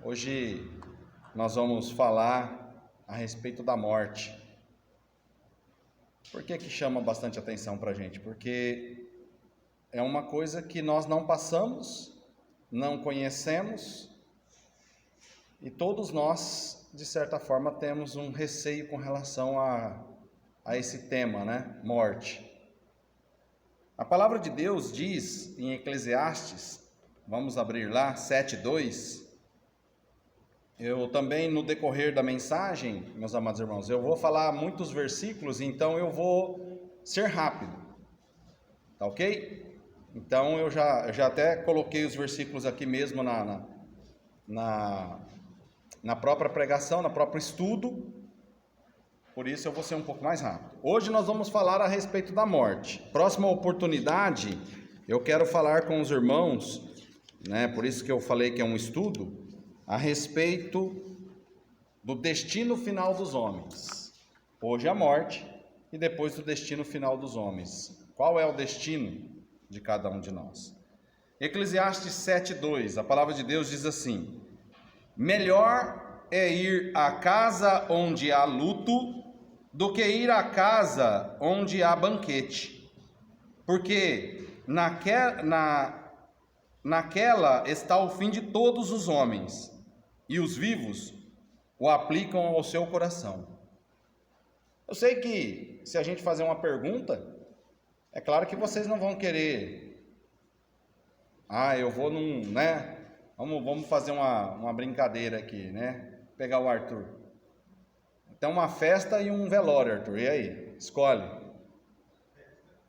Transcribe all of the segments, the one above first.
Hoje nós vamos falar a respeito da morte. Por que chama bastante atenção para a gente? Porque é uma coisa que nós não passamos, não conhecemos, e todos nós, de certa forma, temos um receio com relação a esse tema, né? Morte. A palavra de Deus diz em Eclesiastes, vamos abrir lá, 7:2. Eu também, no decorrer da mensagem, meus amados irmãos, eu vou falar muitos versículos, então eu vou ser rápido, tá ok? Então eu já até coloquei os versículos aqui mesmo na própria pregação, no próprio estudo, por isso eu vou ser um pouco mais rápido. Hoje nós vamos falar a respeito da morte. Próxima oportunidade, eu quero falar com os irmãos, né? Por isso que eu falei que é um estudo, a respeito do destino final dos homens. Hoje a morte e depois do destino final dos homens. Qual é o destino de cada um de nós? Eclesiastes 7:2, a palavra de Deus diz assim: melhor é ir à casa onde há luto do que ir à casa onde há banquete, porque naquela está o fim de todos os homens, e os vivos o aplicam ao seu coração. Eu sei que se a gente fazer uma pergunta, é claro que vocês não vão querer, eu vou né? Vamos fazer uma brincadeira aqui, né? Pegar o Arthur. Então, uma festa e um velório, Arthur. E aí? Escolhe.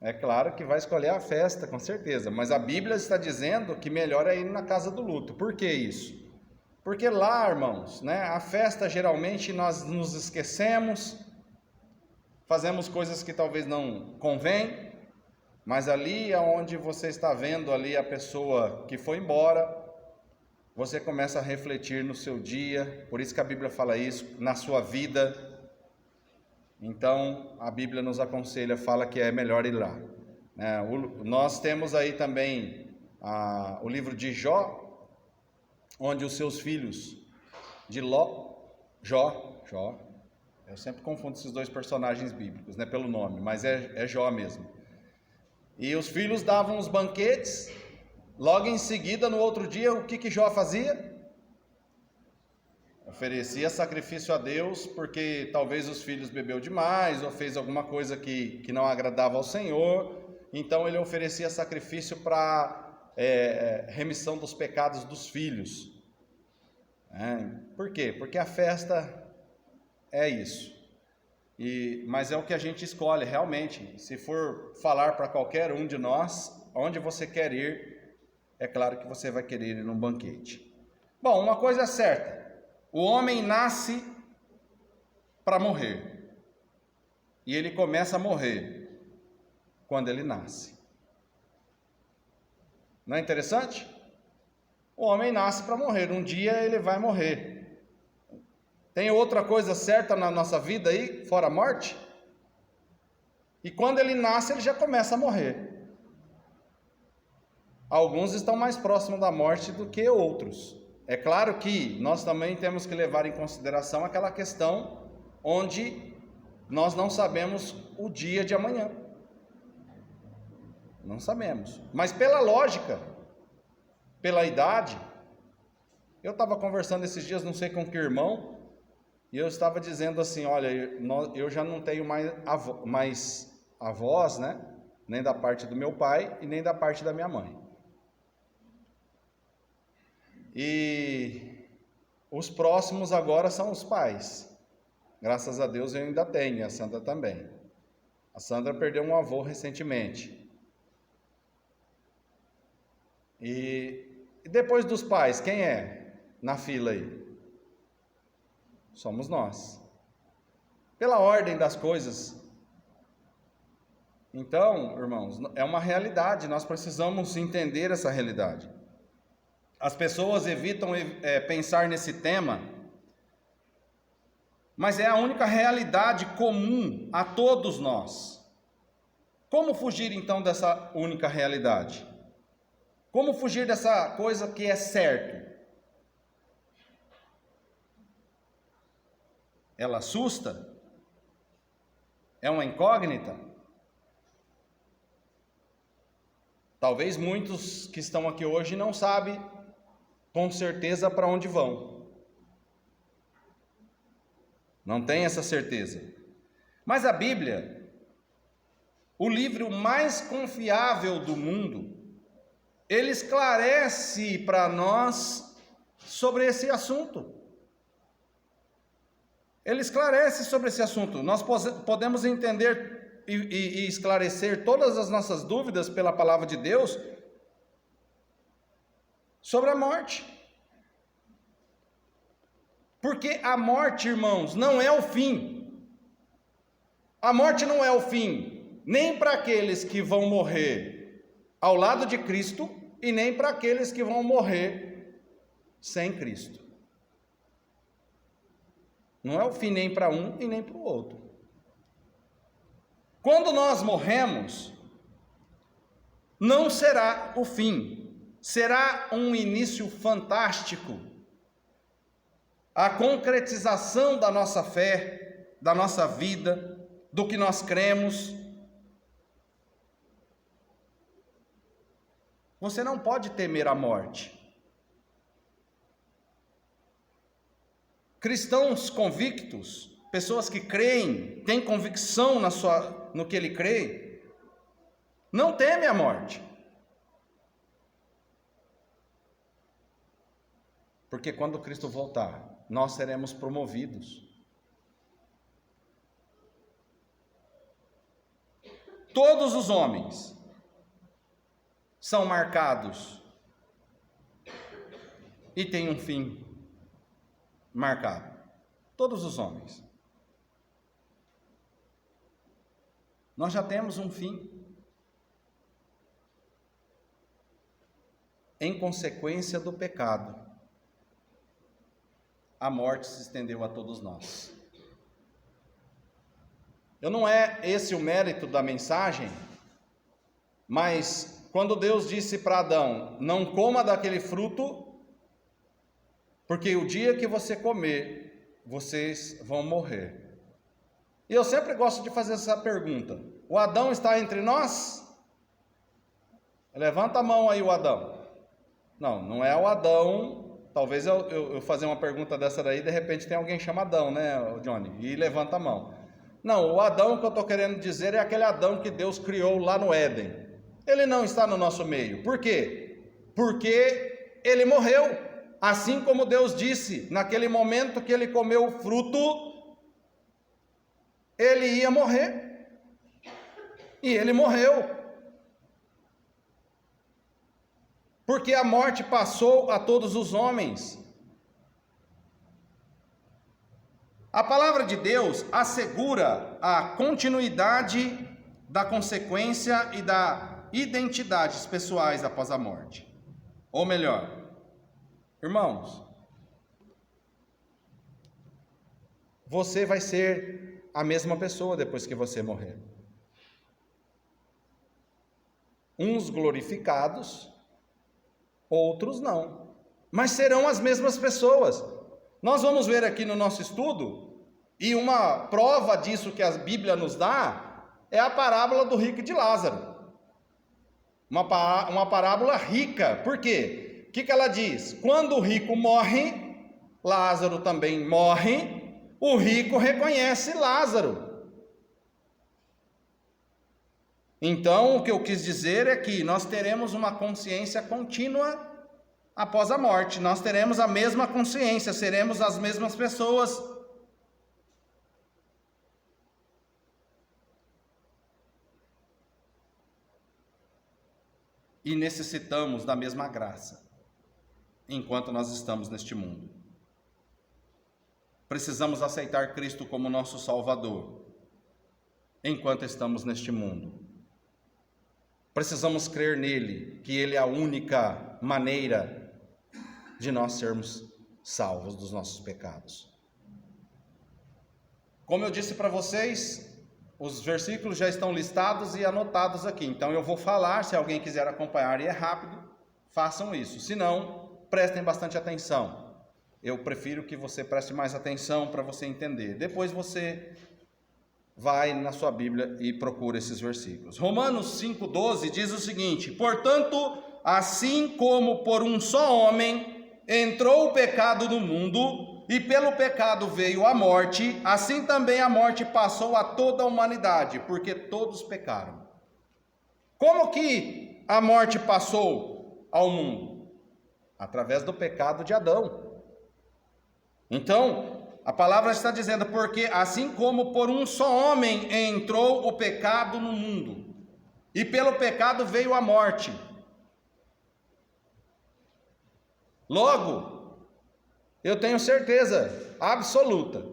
É claro que vai escolher a festa, com certeza. Mas a Bíblia está dizendo que melhor é ir na casa do luto. Por que isso? Porque lá, irmãos, né? A festa geralmente nós nos esquecemos, fazemos coisas que talvez não convém, mas ali é onde você está vendo ali a pessoa que foi embora, você começa a refletir no seu dia, por isso que a Bíblia fala isso, na sua vida. Então, a Bíblia nos aconselha, fala que é melhor ir lá. Nós temos aí também o livro de Jó, onde os seus filhos de Jó, eu sempre confundo esses dois personagens bíblicos, né, pelo nome, mas é Jó mesmo. E os filhos davam os banquetes. Logo em seguida, no outro dia, o que Jó fazia? Oferecia sacrifício a Deus, porque talvez os filhos bebeu demais, ou fez alguma coisa que não agradava ao Senhor. Então ele oferecia sacrifício para remissão dos pecados dos filhos. Por quê? Porque a festa é isso. Mas é o que a gente escolhe realmente. Se for falar para qualquer um de nós, onde você quer ir, é claro que você vai querer ir num banquete. Bom, uma coisa é certa: o homem nasce para morrer, e ele começa a morrer quando ele nasce. Não é interessante? O homem nasce para morrer, um dia ele vai morrer. Tem outra coisa certa na nossa vida aí, fora a morte? E quando ele nasce, ele já começa a morrer. Alguns estão mais próximos da morte do que outros. É claro que nós também temos que levar em consideração aquela questão onde nós não sabemos o dia de amanhã. Não sabemos. Mas pela lógica, pela idade, eu estava conversando esses dias, não sei com que irmão, e eu estava dizendo assim: olha, eu já não tenho mais avós, né? Nem da parte do meu pai e nem da parte da minha mãe. E os próximos agora são os pais. Graças a Deus eu ainda tenho, e a Sandra também. A Sandra perdeu um avô recentemente. E depois dos pais, quem é na fila aí? Somos nós. Pela ordem das coisas. Então, irmãos, é uma realidade, nós precisamos entender essa realidade. As pessoas evitam pensar nesse tema, mas é a única realidade comum a todos nós. Como fugir então dessa única realidade? Como fugir dessa coisa que é certo? Ela assusta? É uma incógnita? Talvez muitos que estão aqui hoje não sabem com certeza para onde vão. Não tem essa certeza. Mas a Bíblia, o livro mais confiável do mundo, ele esclarece para nós sobre esse assunto. Ele esclarece sobre esse assunto. Nós podemos entender e esclarecer todas as nossas dúvidas pela palavra de Deus sobre a morte. Porque a morte, irmãos, não é o fim. A morte não é o fim, nem para aqueles que vão morrer ao lado de Cristo e nem para aqueles que vão morrer sem Cristo. Não é o fim nem para um e nem para o outro. Quando nós morremos, não será o fim, será um início fantástico. A concretização da nossa fé, da nossa vida, do que nós cremos. Você não pode temer a morte. Cristãos convictos, pessoas que creem, têm convicção no que ele crê, não temem a morte. Porque quando Cristo voltar, nós seremos promovidos. Todos os homens são marcados e têm um fim marcado. Todos os homens. Nós já temos um fim. Em consequência do pecado, a morte se estendeu a todos nós. Não é esse o mérito da mensagem, mas quando Deus disse para Adão, não coma daquele fruto, porque o dia que você comer, vocês vão morrer. E eu sempre gosto de fazer essa pergunta: o Adão está entre nós? Levanta a mão aí, o Adão. Não é o Adão. Talvez eu fazer uma pergunta dessa daí, de repente tem alguém chamado Adão, né, Johnny? E levanta a mão. Não, o Adão que eu estou querendo dizer é aquele Adão que Deus criou lá no Éden. Ele não está no nosso meio. Por quê? Porque ele morreu. Assim como Deus disse, naquele momento que ele comeu o fruto, ele ia morrer. E ele morreu. Porque a morte passou a todos os homens. A palavra de Deus assegura a continuidade da consequência e da identidades pessoais após a morte. Ou melhor, irmãos, você vai ser a mesma pessoa depois que você morrer. Uns glorificados, outros não, mas serão as mesmas pessoas. Nós vamos ver aqui no nosso estudo, e uma prova disso que a Bíblia nos dá, é a parábola do rico e de Lázaro. Uma parábola rica. Por quê? O que ela diz? Quando o rico morre, Lázaro também morre, o rico reconhece Lázaro. Então, o que eu quis dizer é que nós teremos uma consciência contínua após a morte. Nós teremos a mesma consciência, seremos as mesmas pessoas. E necessitamos da mesma graça enquanto nós estamos neste mundo. Precisamos aceitar Cristo como nosso Salvador enquanto estamos neste mundo. Precisamos crer nele, que ele é a única maneira de nós sermos salvos dos nossos pecados. Como eu disse para vocês, os versículos já estão listados e anotados aqui, então eu vou falar, se alguém quiser acompanhar e é rápido, façam isso, se não, prestem bastante atenção. eu prefiro que você preste mais atenção para você entender. Depois você vai na sua Bíblia e procura esses versículos. Romanos 5,12 diz o seguinte: portanto, assim como por um só homem entrou o pecado no mundo, e pelo pecado veio a morte, assim também a morte passou a toda a humanidade, porque todos pecaram. Como que a morte passou ao mundo? Através do pecado de Adão. Então, a palavra está dizendo, porque assim como por um só homem entrou o pecado no mundo, e pelo pecado veio a morte. Logo, eu tenho certeza absoluta,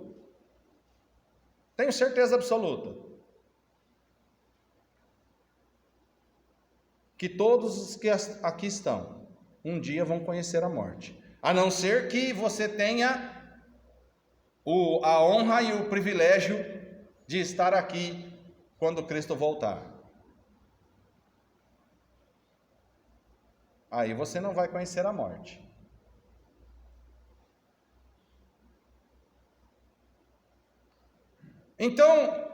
que todos os que aqui estão, um dia vão conhecer a morte, a não ser que você tenha a honra e o privilégio de estar aqui quando Cristo voltar. Aí você não vai conhecer a morte. Então,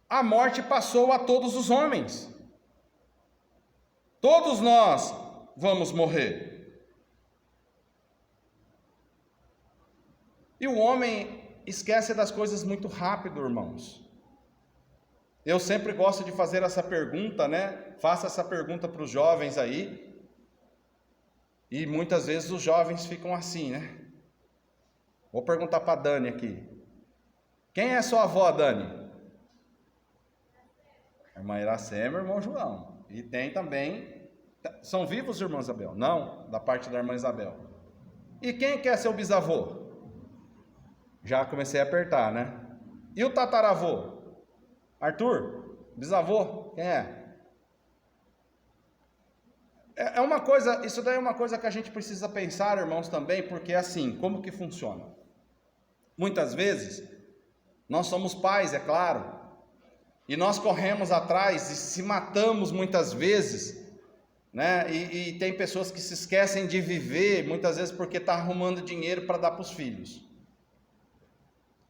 a morte passou a todos os homens. Todos nós vamos morrer. E o homem esquece das coisas muito rápido, irmãos. Eu sempre gosto de fazer essa pergunta, né? Faço essa pergunta para os jovens aí. E muitas vezes os jovens ficam assim, né? Vou perguntar para a Dani aqui. Quem é sua avó, Dani? A irmã Iracema e o irmão João. E tem também... São vivos os irmãos Isabel? Não, da parte da irmã Isabel. E quem que é seu bisavô? Já comecei a apertar, né? E o tataravô? Arthur? Bisavô? Quem é? É uma coisa, isso daí é uma coisa que a gente precisa pensar, irmãos, também, porque é assim, como que funciona? Muitas vezes, nós somos pais, é claro, e nós corremos atrás e se matamos muitas vezes, né? E tem pessoas que se esquecem de viver, muitas vezes porque está arrumando dinheiro para dar para os filhos.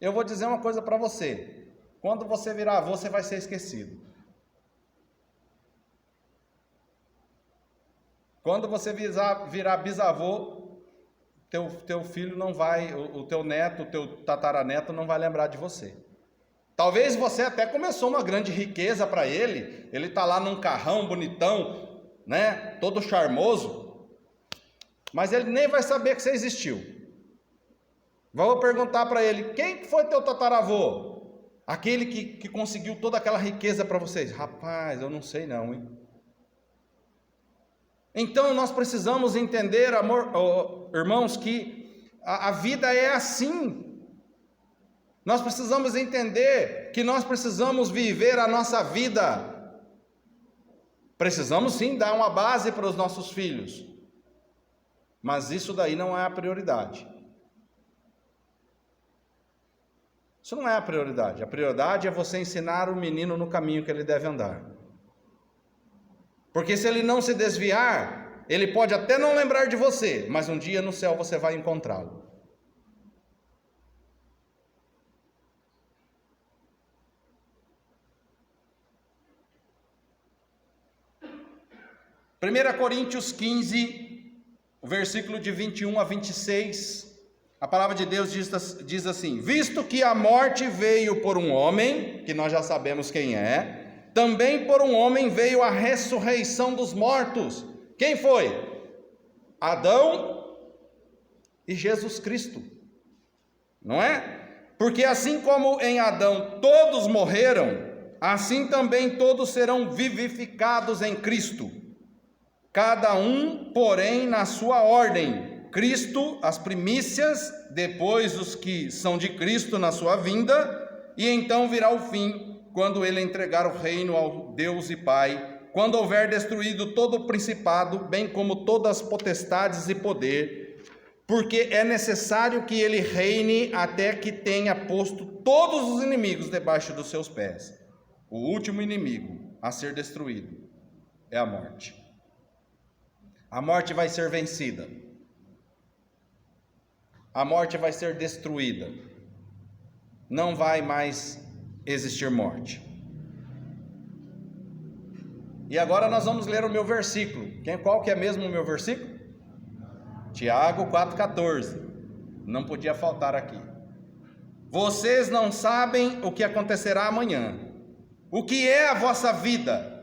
Eu vou dizer uma coisa para você, quando você virar avô, você vai ser esquecido. Quando você virar bisavô, teu filho não vai, o teu neto, o teu tataraneto não vai lembrar de você. Talvez você até começou uma grande riqueza para ele está lá num carrão bonitão, né, todo charmoso, mas ele nem vai saber que você existiu. Vou perguntar para ele, quem foi teu tataravô? Aquele que conseguiu toda aquela riqueza para vocês. Rapaz, eu não sei não, hein? Então nós precisamos entender, irmãos, que a vida é assim. Nós precisamos entender que nós precisamos viver a nossa vida. Precisamos sim dar uma base para os nossos filhos, mas isso daí não é a prioridade. Isso não é a prioridade. A prioridade é você ensinar o menino no caminho que ele deve andar. Porque se ele não se desviar, ele pode até não lembrar de você, mas um dia no céu você vai encontrá-lo. Primeira Coríntios 15, o versículo de 21 a 26, a palavra de Deus diz assim: visto que a morte veio por um homem, que nós já sabemos quem é, também por um homem veio a ressurreição dos mortos. Quem foi? Adão e Jesus Cristo, não é? Porque assim como em Adão todos morreram, assim também todos serão vivificados em Cristo, cada um, porém, na sua ordem. Cristo, as primícias, depois os que são de Cristo na sua vinda, e então virá o fim, quando ele entregar o reino ao Deus e Pai, quando houver destruído todo o principado, bem como todas as potestades e poder, porque é necessário que ele reine até que tenha posto todos os inimigos debaixo dos seus pés. O último inimigo a ser destruído é a morte. A morte vai ser vencida. a morte vai ser destruída. Não vai mais existir morte. E agora nós vamos ler o meu versículo. Qual que é mesmo o meu versículo? Tiago 4,14. Não podia faltar aqui. Vocês não sabem o que acontecerá amanhã. O que é a vossa vida?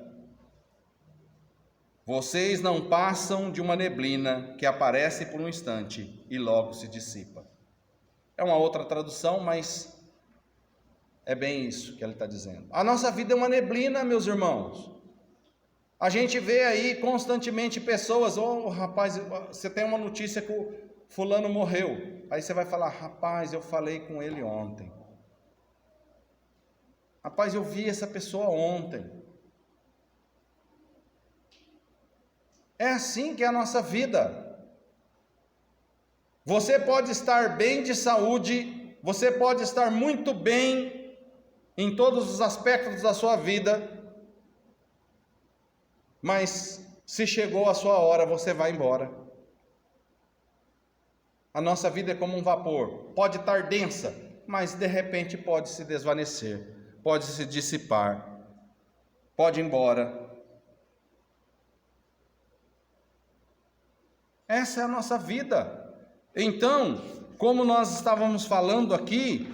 Vocês não passam de uma neblina que aparece por um instante e logo se dissipa. É uma outra tradução, mas é bem isso que ele está dizendo. A nossa vida é uma neblina, meus irmãos. A gente vê aí constantemente pessoas, rapaz, você tem uma notícia que o fulano morreu. Aí você vai falar, rapaz, eu falei com ele ontem. Rapaz, eu vi essa pessoa ontem. É assim que é a nossa vida. Você pode estar bem de saúde, você pode estar muito bem em todos os aspectos da sua vida, mas se chegou a sua hora, você vai embora. A nossa vida é como um vapor, pode estar densa, mas de repente pode se desvanecer, pode se dissipar, pode ir embora. Essa é a nossa vida. Então, como nós estávamos falando aqui,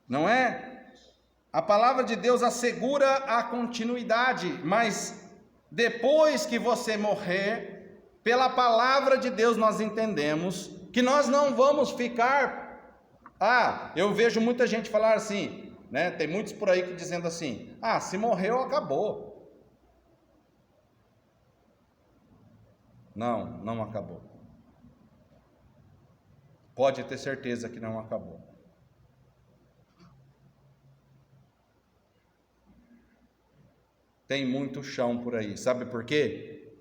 não é? A palavra de Deus assegura a continuidade, mas depois que você morrer, pela palavra de Deus nós entendemos que nós não vamos ficar... eu vejo muita gente falar assim, né? Tem muitos por aí que dizendo assim, se morreu, acabou. Não, não acabou. Pode ter certeza que não acabou. Tem muito chão por aí. Sabe por quê?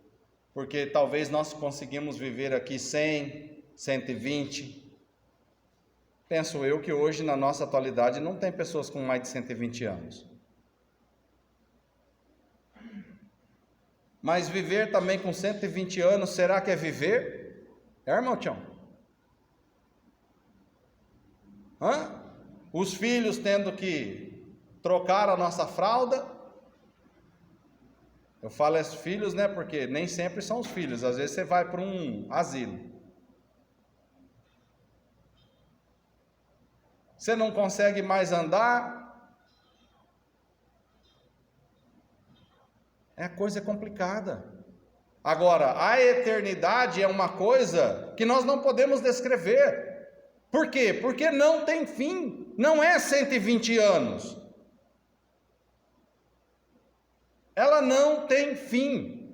Porque talvez nós conseguimos viver aqui 100, 120. Penso eu que hoje, na nossa atualidade, não tem pessoas com mais de 120 anos. Mas viver também com 120 anos, será que é viver? Irmão Tião? Os filhos tendo que trocar a nossa fralda. Eu falo filhos, né? Porque nem sempre são os filhos. Às vezes você vai para um asilo. Você não consegue mais andar. A coisa é complicada. Agora, a eternidade é uma coisa que nós não podemos descrever. Por quê? Porque não tem fim. Não é 120 anos. Ela não tem fim.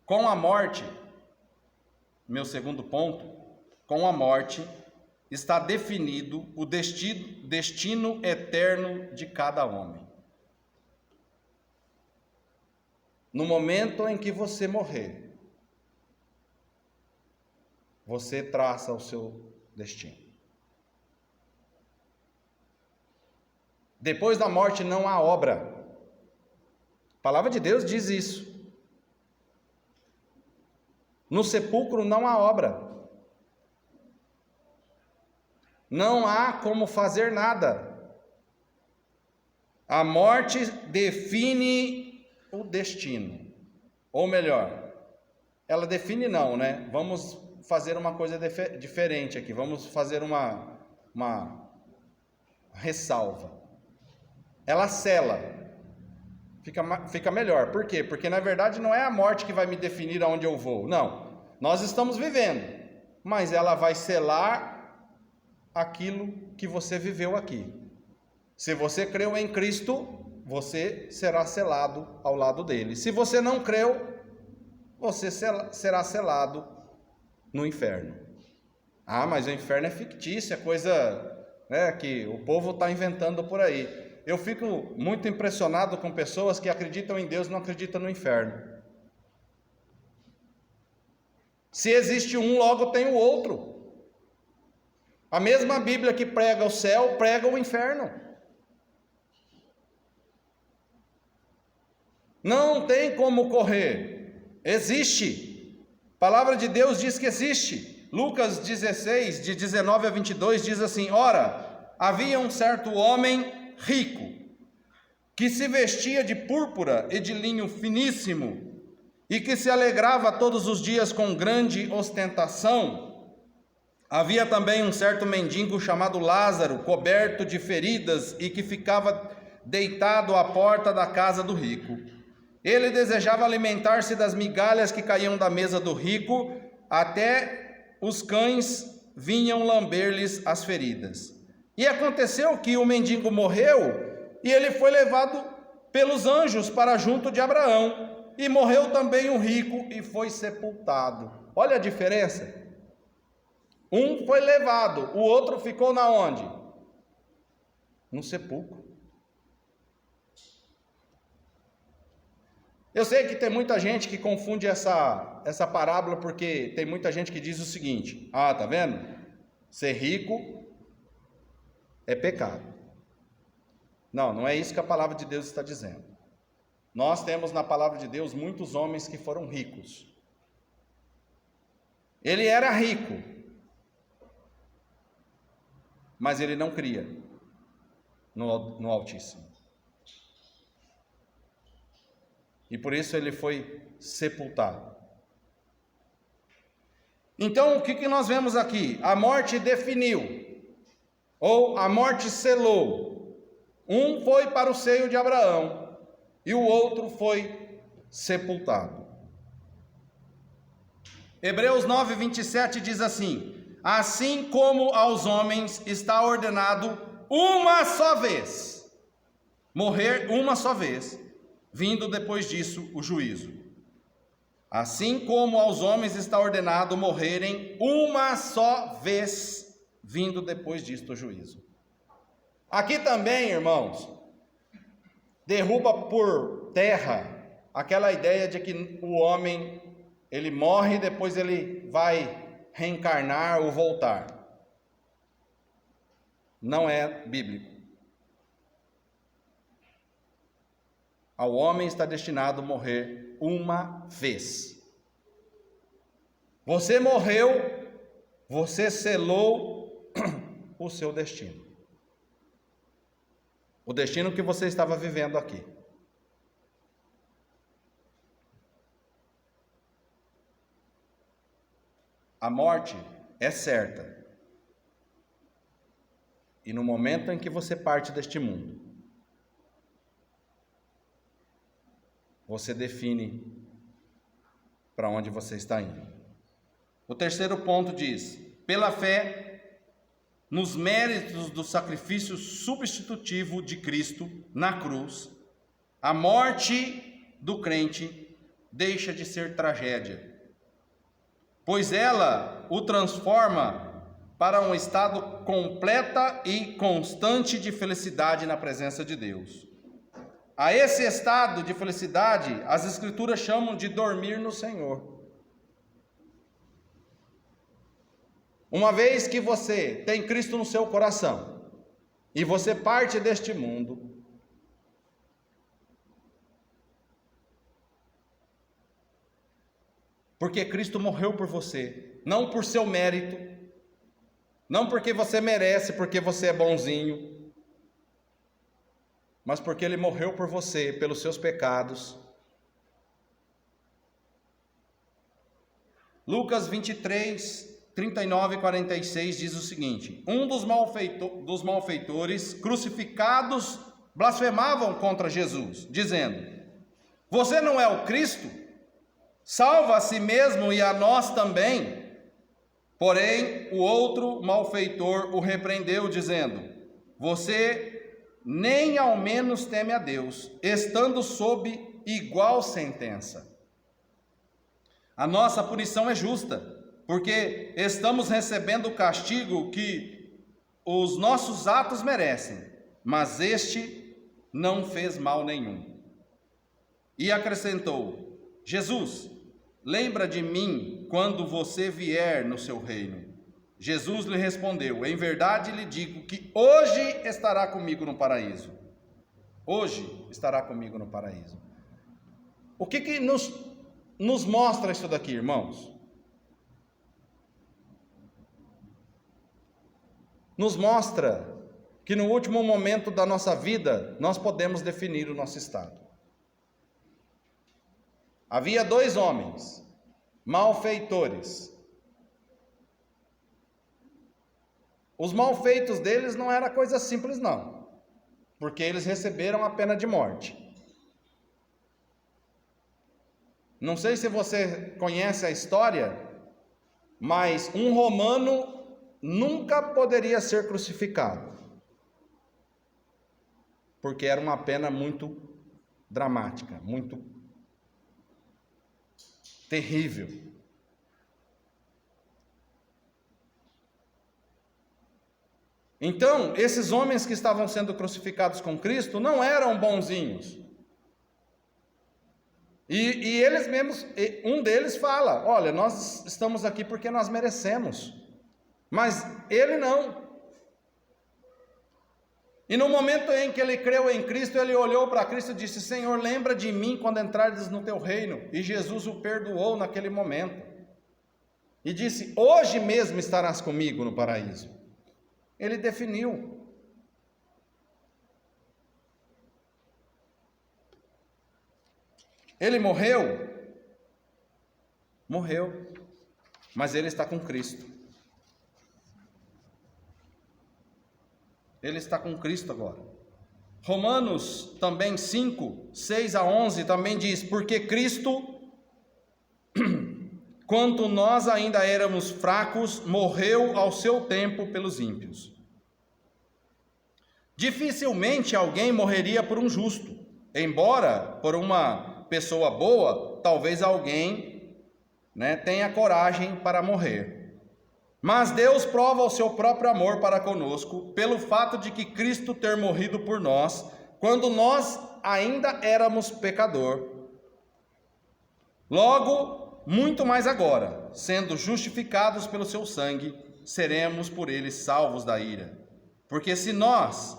Com a morte, meu segundo ponto, com a morte está definido o destino eterno de cada homem. No momento em que você morrer, você traça o seu destino. Depois da morte não há obra. A palavra de Deus diz isso. No sepulcro não há obra. Não há como fazer nada. A morte define o destino. Ou melhor, ela define não, né? Vamos fazer uma coisa diferente aqui. Vamos fazer uma ressalva. Ela sela. Fica melhor. Por quê? Porque na verdade não é a morte que vai me definir aonde eu vou. Não. Nós estamos vivendo. Mas ela vai selar aquilo que você viveu aqui. Se você creu em Cristo, você será selado ao lado dele. Se você não creu, você será selado no inferno. Mas o inferno é fictício, é coisa, né, que o povo está inventando por aí. Eu fico muito impressionado com pessoas que acreditam em Deus e não acreditam no inferno. Se existe um, logo tem o outro. A mesma Bíblia que prega o céu, prega o inferno. Não tem como correr. Existe. A palavra de Deus diz que existe. Lucas 16, de 19 a 22, diz assim: ora, havia um certo homem rico, que se vestia de púrpura e de linho finíssimo, e que se alegrava todos os dias com grande ostentação. Havia também um certo mendigo chamado Lázaro, coberto de feridas, e que ficava deitado à porta da casa do rico. Ele desejava alimentar-se das migalhas que caíam da mesa do rico, até os cães vinham lamber-lhes as feridas. E aconteceu que o mendigo morreu, e ele foi levado pelos anjos para junto de Abraão. E morreu também o rico e foi sepultado. Olha a diferença. Um foi levado, o outro ficou na onde? No sepulcro. Eu sei que tem muita gente que confunde essa parábola, porque tem muita gente que diz o seguinte: tá vendo? Ser rico é pecado. Não, não é isso que a palavra de Deus está dizendo. Nós temos na palavra de Deus muitos homens que foram ricos. Ele era rico, mas ele não cria no Altíssimo. E por isso ele foi sepultado. Então, o que nós vemos aqui? A morte definiu, ou a morte selou. Um foi para o seio de Abraão, e o outro foi sepultado. Hebreus 9, 27 diz assim: assim como aos homens está ordenado uma só vez, morrer uma só vez, vindo depois disso o juízo. Assim como aos homens está ordenado morrerem uma só vez, vindo depois disto o juízo. Aqui também, irmãos, derruba por terra aquela ideia de que o homem, ele morre e depois ele vai reencarnar ou voltar. Não é bíblico. Ao homem está destinado a morrer uma vez. Você morreu, você selou o seu destino. O destino que você estava vivendo aqui. A morte é certa. E no momento em que você parte deste mundo, você define para onde você está indo. O terceiro ponto diz: pela fé, nos méritos do sacrifício substitutivo de Cristo na cruz, a morte do crente deixa de ser tragédia, pois ela o transforma para um estado completa e constante de felicidade na presença de Deus. A esse estado de felicidade, as Escrituras chamam de dormir no Senhor. Uma vez que você tem Cristo no seu coração, e você parte deste mundo, porque Cristo morreu por você, não por seu mérito, não porque você merece, porque você é bonzinho, mas porque Ele morreu por você, pelos seus pecados. Lucas 23, 39 e 46 diz o seguinte: um dos malfeitores crucificados blasfemavam contra Jesus, dizendo: você não é o Cristo? Salva a si mesmo e a nós também. Porém, o outro malfeitor o repreendeu, dizendo: você nem ao menos teme a Deus, estando sob igual sentença. A nossa punição é justa, porque estamos recebendo o castigo que os nossos atos merecem, mas este não fez mal nenhum. E acrescentou: Jesus, lembra de mim quando você vier no seu reino. Jesus lhe respondeu: em verdade lhe digo que hoje estará comigo no paraíso. Hoje estará comigo no paraíso. O que nos mostra isso daqui, irmãos? Nos mostra que no último momento da nossa vida, nós podemos definir o nosso estado. Havia 2 homens, malfeitores. Os malfeitos deles não era coisa simples não, porque eles receberam a pena de morte. Não sei se você conhece a história, mas um romano nunca poderia ser crucificado, porque era uma pena muito dramática, muito terrível. Então, esses homens que estavam sendo crucificados com Cristo não eram bonzinhos. E eles mesmos, um deles fala: olha, nós estamos aqui porque nós merecemos. Mas ele não. E no momento em que ele creu em Cristo, ele olhou para Cristo e disse: Senhor, lembra de mim quando entrares no teu reino. E Jesus o perdoou naquele momento. E disse: hoje mesmo estarás comigo no paraíso. Ele definiu. Ele morreu? Morreu. Mas ele está com Cristo. Ele está com Cristo agora. Romanos também 5, 6 a 11 também diz: porque Cristo, quando nós ainda éramos fracos, morreu ao seu tempo pelos ímpios. Dificilmente alguém morreria por um justo, embora por uma pessoa boa, talvez alguém tenha coragem para morrer. Mas Deus prova o seu próprio amor para conosco, pelo fato de que Cristo ter morrido por nós, quando nós ainda éramos pecador. Logo, muito mais agora, sendo justificados pelo seu sangue, seremos por ele salvos da ira. Porque se nós,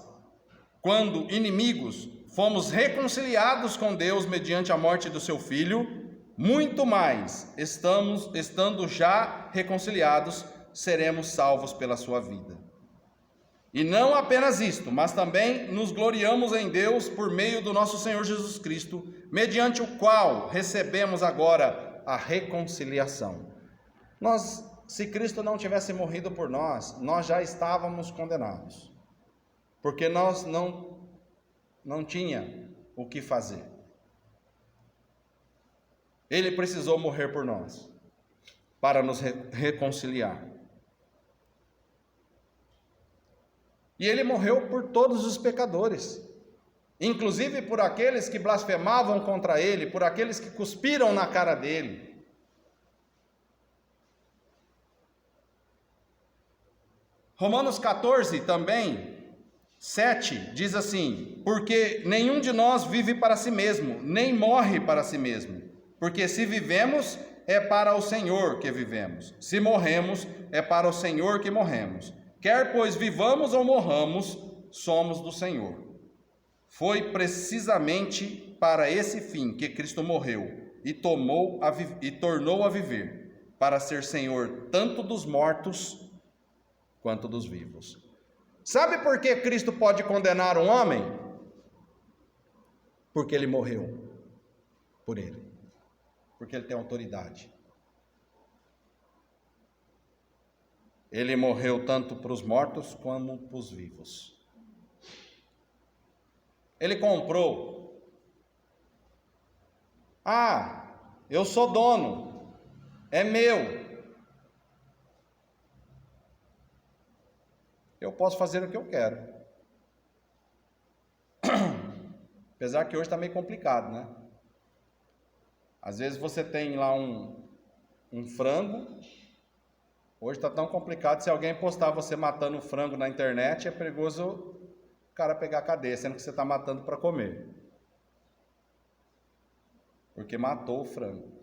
quando inimigos, fomos reconciliados com Deus mediante a morte do seu Filho, muito mais, estando já reconciliados, seremos salvos pela sua vida. E não apenas isto, mas também nos gloriamos em Deus por meio do nosso Senhor Jesus Cristo, mediante o qual recebemos agora a reconciliação. Se Cristo não tivesse morrido por nós, nós já estávamos condenados, porque nós não tinha o que fazer. Ele precisou morrer por nós, para nos reconciliar. E ele morreu por todos os pecadores, inclusive por aqueles que blasfemavam contra ele, por aqueles que cuspiram na cara dele. Romanos 14 também, 7, diz assim: porque nenhum de nós vive para si mesmo, nem morre para si mesmo. Porque se vivemos, é para o Senhor que vivemos. Se morremos, é para o Senhor que morremos. Quer pois vivamos ou morramos, somos do Senhor. Foi precisamente para esse fim que Cristo morreu e tornou a viver, para ser Senhor tanto dos mortos quanto dos vivos. Sabe por que Cristo pode condenar um homem? Porque ele morreu por ele. Porque ele tem autoridade. Ele morreu tanto para os mortos como para os vivos. Ele comprou. Eu sou dono. É meu. Eu posso fazer o que eu quero. Apesar que hoje está meio complicado, né? Às vezes você tem lá um frango. Hoje está tão complicado, se alguém postar você matando um frango na internet, é perigoso o cara pegar a cadeia, sendo que você está matando para comer. Porque matou o frango.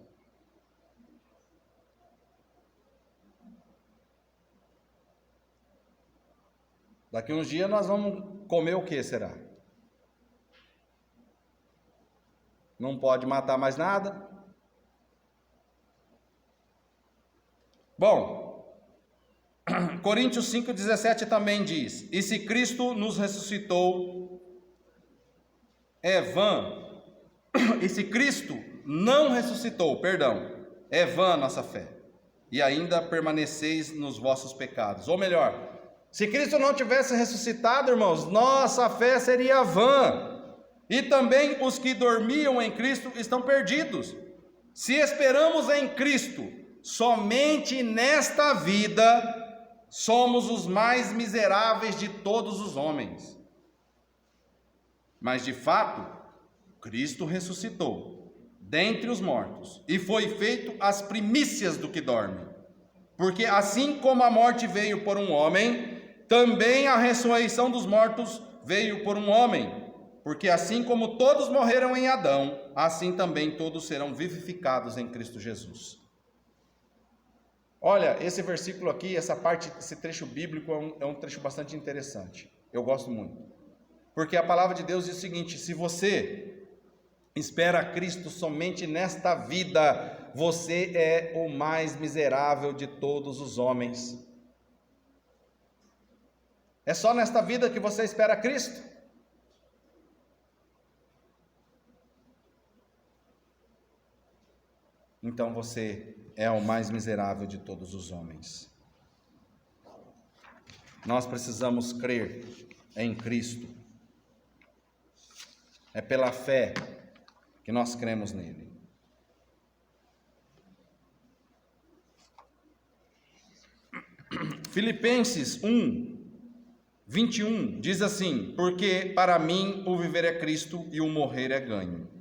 Daqui uns dias nós vamos comer o que será? Não pode matar mais nada. Bom, Coríntios 5,17 também diz: e se Cristo nos ressuscitou, é vã. E se Cristo não ressuscitou, perdão, é vã a nossa fé, e ainda permaneceis nos vossos pecados. Ou melhor, se Cristo não tivesse ressuscitado, irmãos, nossa fé seria vã. E também os que dormiam em Cristo estão perdidos. Se esperamos em Cristo somente nesta vida, somos os mais miseráveis de todos os homens. Mas de fato, Cristo ressuscitou dentre os mortos e foi feito as primícias do que dorme. Porque assim como a morte veio por um homem, também a ressurreição dos mortos veio por um homem. Porque assim como todos morreram em Adão, assim também todos serão vivificados em Cristo Jesus. Olha, esse versículo aqui, essa parte, esse trecho bíblico é um trecho bastante interessante. Eu gosto muito. Porque a palavra de Deus diz o seguinte: se você espera Cristo somente nesta vida, você é o mais miserável de todos os homens. É só nesta vida que você espera Cristo? Então você é o mais miserável de todos os homens. Nós precisamos crer em Cristo. É pela fé que nós cremos nele. Filipenses 1:21 diz assim: porque para mim o viver é Cristo e o morrer é ganho.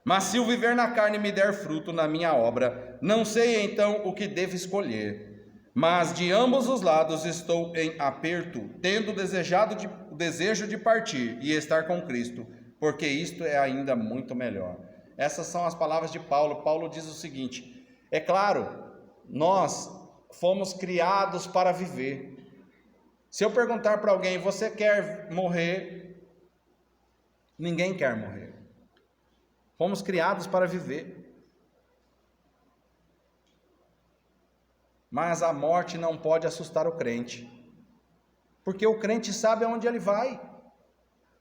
Mas se o viver na carne me der fruto na minha obra, não sei então o que devo escolher. Mas de ambos os lados estou em aperto, tendo o desejo de partir e estar com Cristo, porque isto é ainda muito melhor. Essas são as palavras de Paulo. Paulo diz o seguinte: é claro, nós fomos criados para viver. Se eu perguntar para alguém, você quer morrer? Ninguém quer morrer. Fomos criados para viver. Mas a morte não pode assustar o crente, porque o crente sabe aonde ele vai,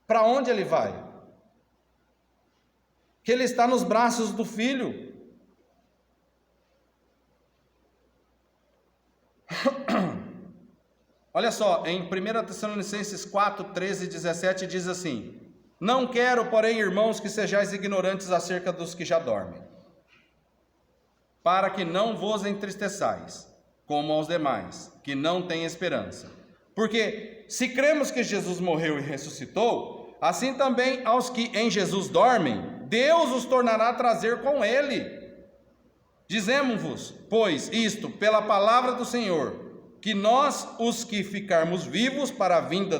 para onde ele vai, que ele está nos braços do Filho. Olha só, em 1 Tessalonicenses 4, 13 e 17 diz assim: não quero, porém, irmãos, que sejais ignorantes acerca dos que já dormem, para que não vos entristeçais, como aos demais, que não têm esperança. Porque se cremos que Jesus morreu e ressuscitou, assim também aos que em Jesus dormem, Deus os tornará a trazer com ele. Dizemos-vos, pois, isto pela palavra do Senhor, que nós, os que ficarmos vivos para a vinda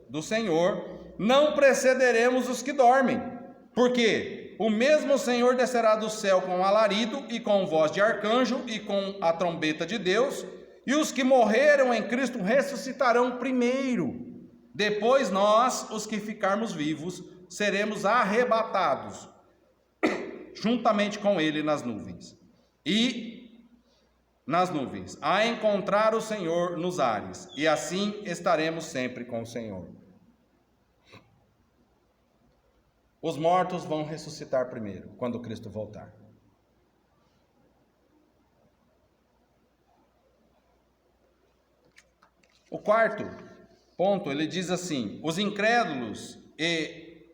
do Senhor, não precederemos os que dormem, porque o mesmo Senhor descerá do céu com alarido e com voz de arcanjo e com a trombeta de Deus, e os que morreram em Cristo ressuscitarão primeiro. Depois nós, os que ficarmos vivos, seremos arrebatados juntamente com ele nas nuvens, a encontrar o Senhor nos ares, e assim estaremos sempre com o Senhor. Os mortos vão ressuscitar primeiro, quando Cristo voltar. O quarto ponto, ele diz assim: os incrédulos e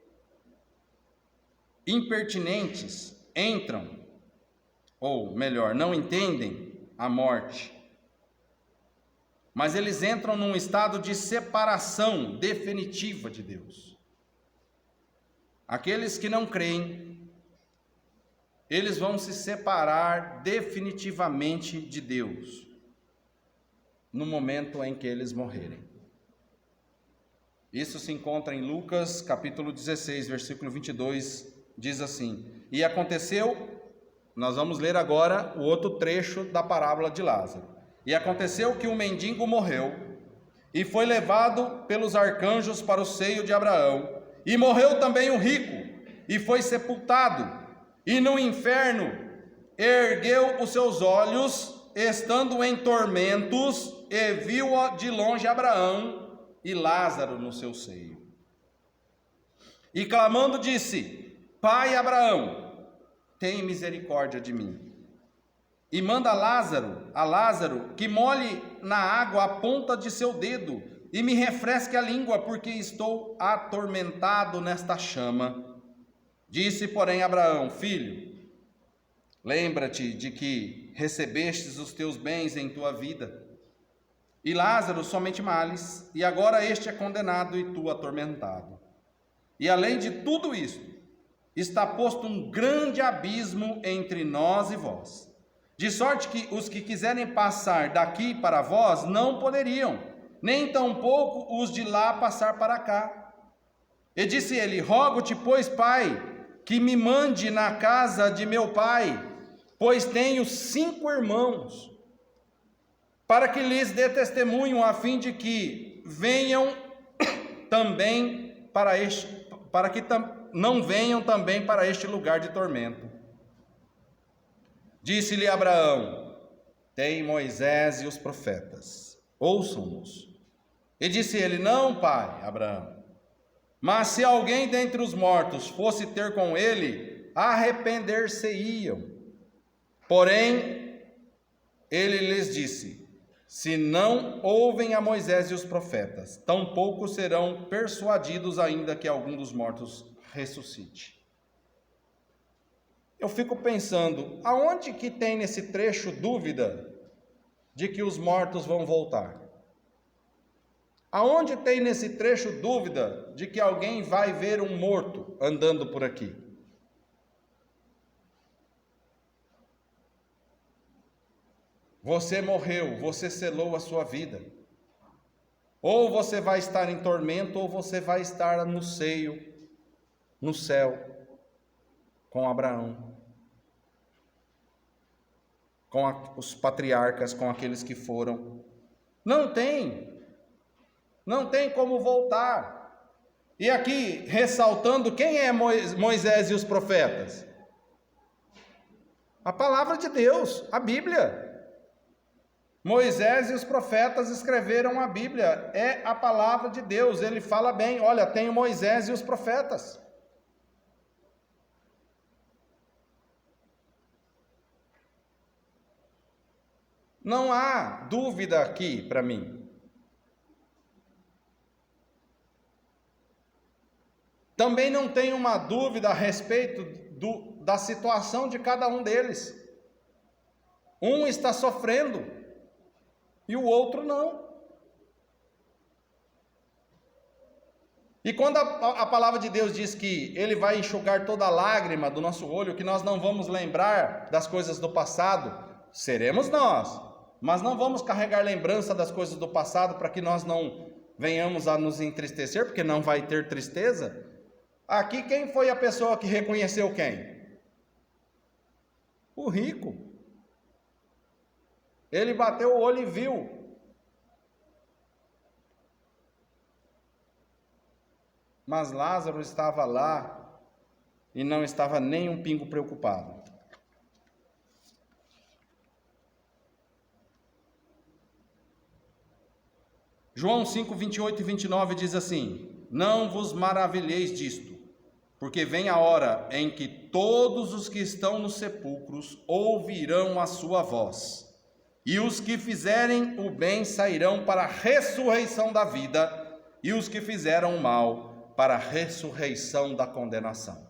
impertinentes entram, ou melhor, não entendem a morte, mas eles entram num estado de separação definitiva de Deus. Aqueles que não creem, eles vão se separar definitivamente de Deus no momento em que eles morrerem. Isso se encontra em Lucas capítulo 16, versículo 22, diz assim: e aconteceu, nós vamos ler agora o outro trecho da parábola de Lázaro. E aconteceu que um mendigo morreu e foi levado pelos arcanjos para o seio de Abraão. E morreu também o rico, e foi sepultado. e no inferno ergueu os seus olhos, estando em tormentos, e viu de longe Abraão e Lázaro no seu seio. E clamando disse: Pai Abraão, tem misericórdia de mim, e manda a Lázaro que molhe na água a ponta de seu dedo e me refresque a língua, porque estou atormentado nesta chama. Disse, porém, Abraão: Filho, lembra-te de que recebestes os teus bens em tua vida, e Lázaro somente males, e agora este é condenado e tu atormentado. E além de tudo isto, está posto um grande abismo entre nós e vós, de sorte que os que quiserem passar daqui para vós não poderiam, nem tampouco os de lá passar para cá. E disse ele: Rogo-te, pois, Pai, que me mande na casa de meu pai, pois tenho 5 irmãos, para que lhes dê testemunho, a fim de que venham também não venham também para este lugar de tormento. Disse-lhe Abraão: Tem Moisés e os profetas, ouçam-nos. E disse ele: Não, pai Abraão, mas se alguém dentre os mortos fosse ter com ele, arrepender-se-iam. Porém, ele lhes disse: Se não ouvem a Moisés e os profetas, tampouco serão persuadidos, ainda que algum dos mortos ressuscite. Eu fico pensando, aonde que tem nesse trecho dúvida de que os mortos vão voltar? Aonde tem nesse trecho dúvida de que alguém vai ver um morto andando por aqui? Você morreu, você selou a sua vida. Ou você vai estar em tormento, ou você vai estar no seio, no céu, com Abraão, com os patriarcas, com aqueles que foram. Não tem como voltar. E aqui, ressaltando, quem é Moisés e os profetas? A palavra de Deus, a Bíblia. Moisés e os profetas escreveram a Bíblia, é a palavra de Deus. Ele fala bem: olha, tem Moisés e os profetas. Não há dúvida aqui para mim. Também não tenho uma dúvida a respeito da situação de cada um deles. Um está sofrendo e o outro não. E quando a palavra de Deus diz que Ele vai enxugar toda lágrima do nosso olho, que nós não vamos lembrar das coisas do passado, seremos nós, mas não vamos carregar lembrança das coisas do passado para que nós não venhamos a nos entristecer, porque não vai ter tristeza. Aqui quem foi a pessoa que reconheceu quem? O rico. Ele bateu o olho e viu. Mas Lázaro estava lá e não estava nem um pingo preocupado. João 5, 28 e 29 diz assim: Não vos maravilheis disto, porque vem a hora em que todos os que estão nos sepulcros ouvirão a sua voz, e os que fizerem o bem sairão para a ressurreição da vida, e os que fizeram o mal para a ressurreição da condenação.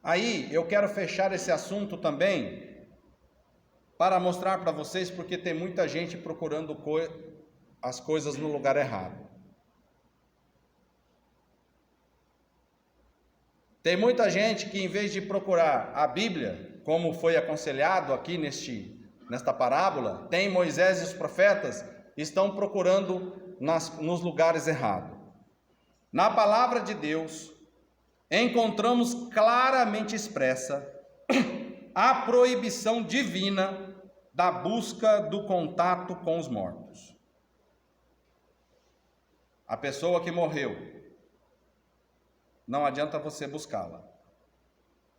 Aí eu quero fechar esse assunto também, para mostrar para vocês, porque tem muita gente procurando as coisas no lugar errado. Tem muita gente que, em vez de procurar a Bíblia, como foi aconselhado aqui nesta parábola, tem Moisés e os profetas, estão procurando nos lugares errados. Na palavra de Deus, encontramos claramente expressa a proibição divina da busca do contato com os mortos. A pessoa que morreu, não adianta você buscá-la.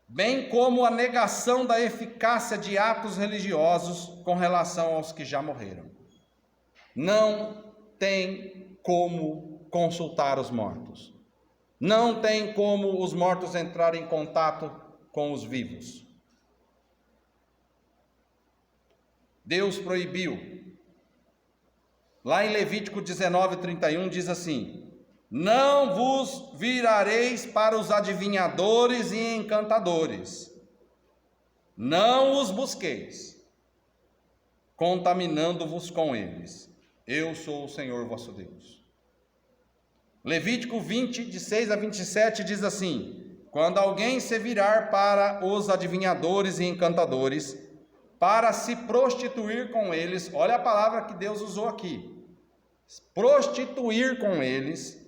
Bem como a negação da eficácia de atos religiosos com relação aos que já morreram. Não tem como consultar os mortos. Não tem como os mortos entrarem em contato com os vivos. Deus proibiu. Lá em Levítico 19:31 diz assim: não vos virareis para os adivinhadores e encantadores, não os busqueis, contaminando-vos com eles. Eu sou o Senhor vosso Deus. Levítico 20, de 6 a 27 diz assim: quando alguém se virar para os adivinhadores e encantadores, para se prostituir com eles, olha a palavra que Deus usou aqui, prostituir com eles,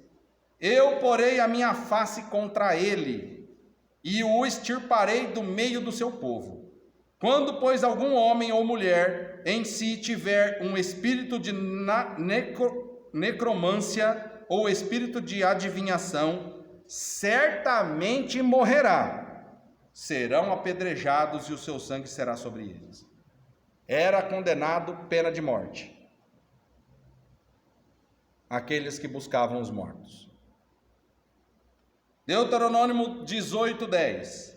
eu porei a minha face contra ele, e o extirparei do meio do seu povo. Quando, pois, algum homem ou mulher em si tiver um espírito de necromância ou espírito de adivinhação, certamente morrerá. Serão apedrejados e o seu sangue será sobre eles. Era condenado pena de morte aqueles que buscavam os mortos. Deuteronômio 18:10.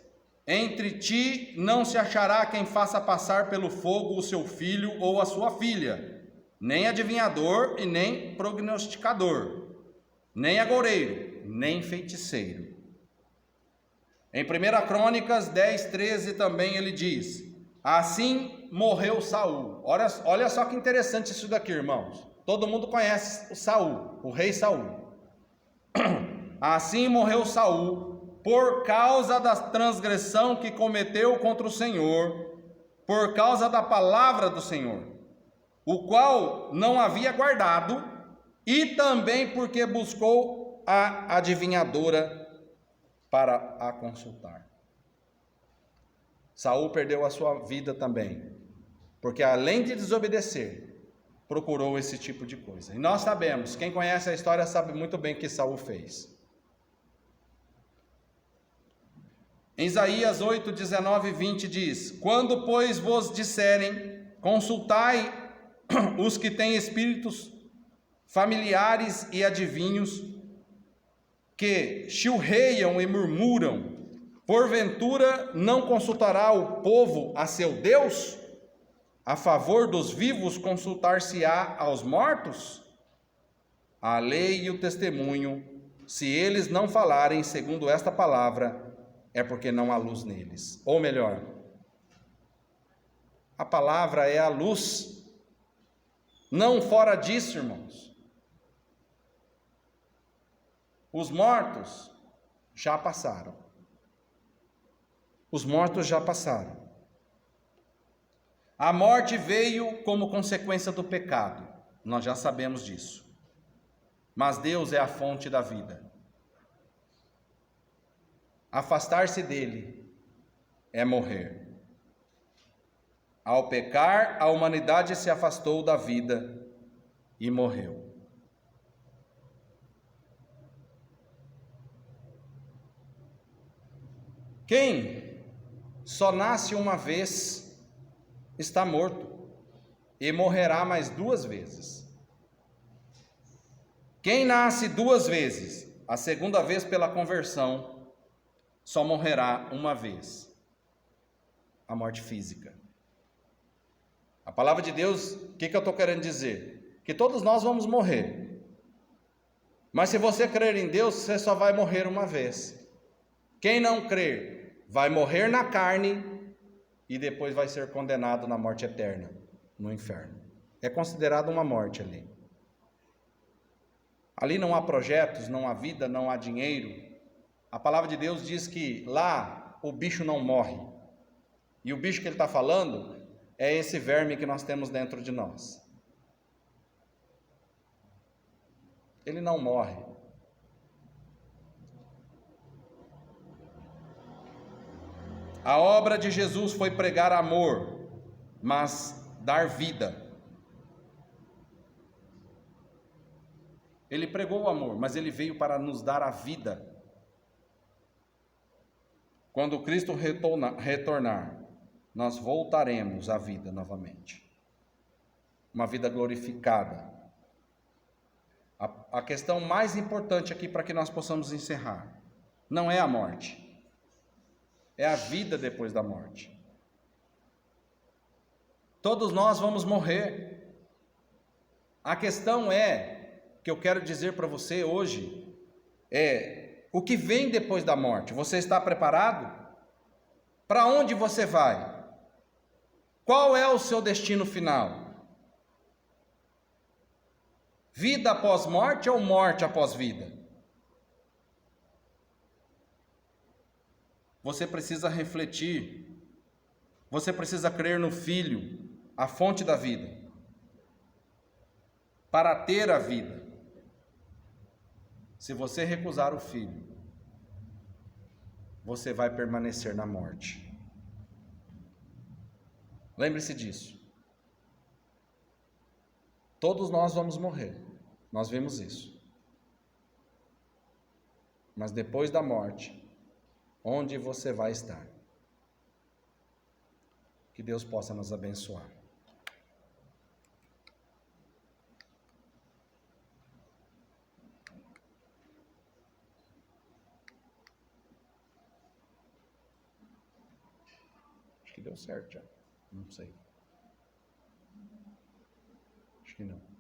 Entre ti não se achará quem faça passar pelo fogo o seu filho ou a sua filha, nem adivinhador e nem prognosticador, nem agoureiro, nem feiticeiro. Em 1 Crônicas 10:13 também ele diz: assim morreu Saul. Olha só que interessante isso daqui, irmãos. Todo mundo conhece o Saul, o rei Saul. Assim morreu Saul, por causa da transgressão que cometeu contra o Senhor, por causa da palavra do Senhor, o qual não havia guardado, e também porque buscou a adivinhadora para a consultar. Saul perdeu a sua vida também, porque além de desobedecer, procurou esse tipo de coisa. E nós sabemos, quem conhece a história sabe muito bem o que Saul fez. Em Isaías 8, 19 e 20 diz: quando, pois, vos disserem, consultai os que têm espíritos familiares e adivinhos, que chilreiam e murmuram, porventura não consultará o povo a seu Deus? A favor dos vivos consultar-se-á aos mortos? A lei e o testemunho, se eles não falarem segundo esta palavra, é porque não há luz neles. Ou melhor, a palavra é a luz. Não fora disso, irmãos. Os mortos já passaram. Os mortos já passaram. A morte veio como consequência do pecado. Nós já sabemos disso. Mas Deus é a fonte da vida. Afastar-se dele é morrer. Ao pecar, a humanidade se afastou da vida e morreu. Quem só nasce uma vez está morto e morrerá mais 2 vezes. Quem nasce 2 vezes, a segunda vez pela conversão, só morrerá uma vez, a morte física. A palavra de Deus, o que eu estou querendo dizer? Que todos nós vamos morrer, mas se você crer em Deus, você só vai morrer uma vez. Quem não crer, vai morrer na carne e depois vai ser condenado na morte eterna, no inferno. É considerado uma morte ali. Ali não há projetos, não há vida, não há dinheiro. A palavra de Deus diz que lá o bicho não morre. E o bicho que ele está falando é esse verme que nós temos dentro de nós. Ele não morre. A obra de Jesus foi pregar amor, mas dar vida. Ele pregou o amor, mas ele veio para nos dar a vida. quando Cristo retornar, nós voltaremos à vida novamente. Uma vida glorificada. A questão mais importante aqui para que nós possamos encerrar não é a morte, é a vida depois da morte. Todos nós vamos morrer. A questão que eu quero dizer para você hoje o que vem depois da morte. Você está preparado? Para onde você vai? Qual é o seu destino final? Vida após morte ou morte após vida? Você precisa refletir. Você precisa crer no Filho, a fonte da vida, para ter a vida. Se você recusar o Filho, você vai permanecer na morte. Lembre-se disso. Todos nós vamos morrer. Nós vimos isso. Mas depois da morte, onde você vai estar? Que Deus possa nos abençoar. Acho que deu certo já. Não sei. Acho que não.